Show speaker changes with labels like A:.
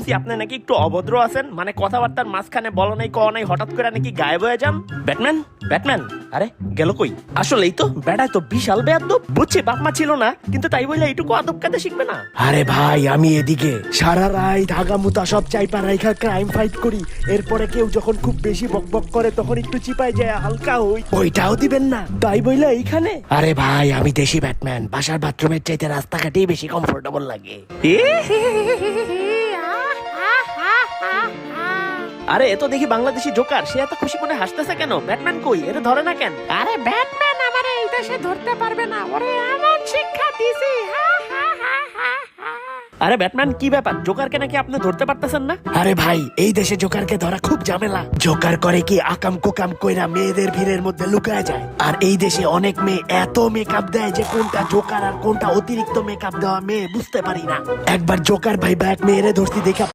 A: শুনছি আপনি নাকি একটু অভদ্র আছেন, মানে কথাবার্তার মাঝখানে বলা নাই কওয়া নাই, হঠাৎ করে নাকি গায়েব হয়ে যান। ব্যাটম্যান ব্যাটম্যান আরে গেল কই? আসলেই তো বেটায় তো বিশাল বেয়াদব। বুঝছি বাপ মা ছিল না, কিন্তু তাই বলে এইটুকু আদব কায়দা শিখবে না।
B: আরে ভাই আমি এদিকে সারা রাত ধাগা মুতা সব চাইপা রাইখা ক্রাইম ফাইট করি, এরপরে কেউ যখন খুব বেশি বকবক করে তখন একটু চিপায় যায় হালকা হই, ওইটাও দিবেন না তাই বইলা এইখানে। আরে ভাই আমি দেশি ব্যাটম্যান, বাসার বাথরুমের চাইতে রাস্তাঘাটেই বেশি কমফোর্টেবল লাগে।
A: আরে এ তো দেখি বাংলাদেশি জোকার, সে এত খুশি মনে হাসতেছে কেন? ব্যাটম্যান কই? এর ধরে না কেন?
C: আরে ব্যাটম্যান আমারে এই দেশে ধরতে পারবে না, ওরে এমন শিক্ষা দিছি।
A: আরে ব্যাটম্যান কি ব্যাপার? জোকারকে নাকি আপনি ধরতে পারতেছেন না?
B: আরে ভাই এই দেশে জোকারকে ধরা খুব ঝামেলা। জোকার করে কি আকাম কোকাম কইরা মেয়েদের ভিড়ের মধ্যে লুকায় যায়, আর এই দেশে অনেক মেয়ে এত মেকআপ দেয় যে কোনটা জোকার আর কোনটা অতিরিক্ত মেকআপ দেওয়া মেয়ে বুঝতে পারি না। একবার জোকার ভাই এক মেয়েরে ধরছি দেখা